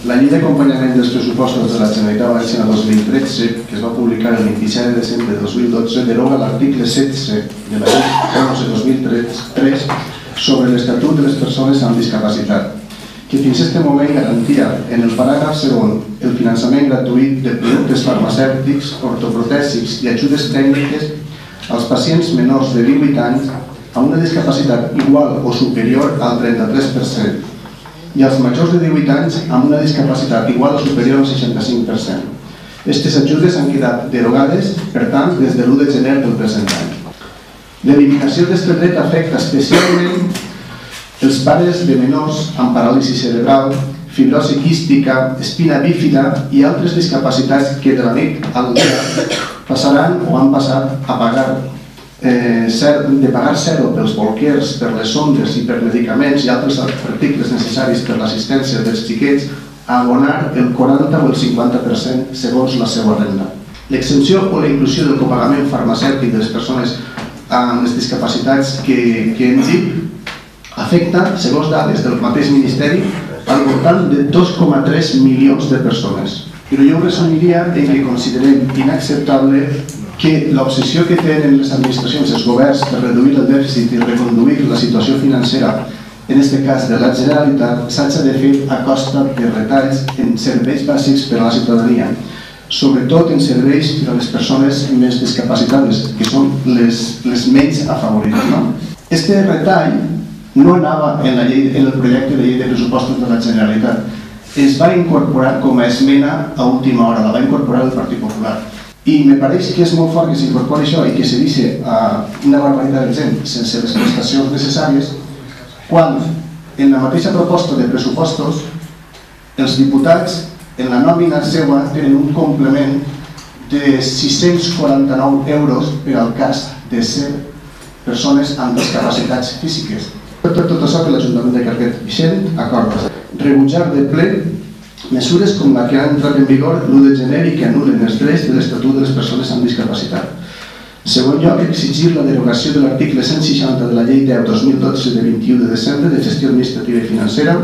La llei d'acompanyament dels pressupostos de la Generalitat Valenciana 2013, que es va publicar el 27 de desembre de 2012, deroga l'article 16 de la llei 11/2003 sobre l'Estatut de les Persones amb Discapacitat, que fins a aquest moment garantia en el paràgraf segon el finançament gratuït de productes farmacèutics, ortoprotèsics i ajudes tècniques als pacients menors de 18 anys amb una discapacitat igual o superior al 33% i als majors de 18 anys amb una discapacitat igual o superior al 65%. Aquestes ajudes han quedat derogades, per tant, des de l'1 de gener del present any. L'eliminació d'aquest dret afecta especialment els pares de menors amb paràlisi cerebral, fibrosi quística, espina bífida i altres discapacitats que de la nit al dia passaran o han passat a pagar zero pels bolquers, per les sondes i per medicaments i altres articles necessaris per l'assistència dels xiquets a abonar el 40 o el 50% segons la seva renda. L'exempció o la inclusió del copagament farmacèutic de les persones amb les discapacitats que hem dit afecta, segons dades del mateix Ministeri, al voltant de 2,3 milions de persones. Però jo ho resumiria en que considerem inacceptable que l'obsessió que tenen les administracions, els governs, per reduir el dèficit i reconduir la situació financera, en aquest cas de la Generalitat, s'hagi de fer a costa de retalls en serveis bàsics per a la ciutadania, sobretot en serveis per a les persones més discapacitades, que són les menys afavorides. Este retall no anava en el projecte de llei de pressupostos de la Generalitat. Es va incorporar com a esmena a última hora, la va incorporar el Partit Popular. I me pareix que és molt fort que s'incorpori això i que se deixi una barbaritat de gent sense les prestacions necessàries, quan en la mateixa proposta de pressupostos els diputats en la nòmina seva tenen un complement de 649 euros per al cas de ser persones amb discapacitats físiques. Per tot això que l'Ajuntament de Carlet Vicent acorda rebutjar de ple mesures com la que ha entrat en vigor l'1 de gener i que anulen els drets de l'Estatut de les Persones amb Discapacitat. En segon lloc, exigir la derogació de l'article 160 de la Llei 10/2012 de 21 de desembre de gestió administrativa i financera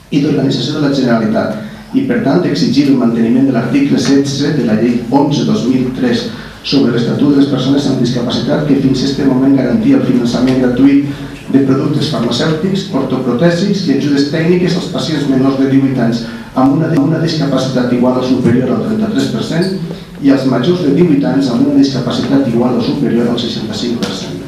i d'organització de la Generalitat i, per tant, exigir el manteniment de l'article 16 de la Llei 11/2003 sobre l'Estatut de les Persones amb Discapacitat que fins a aquest moment garantia el finançament gratuït de productes farmacèutics, ortoprotèsics i ajudes tècniques als pacients menors de 18 anys amb una discapacitat igual o superior al 33% i als majors de 18 anys amb una discapacitat igual o superior al 65%.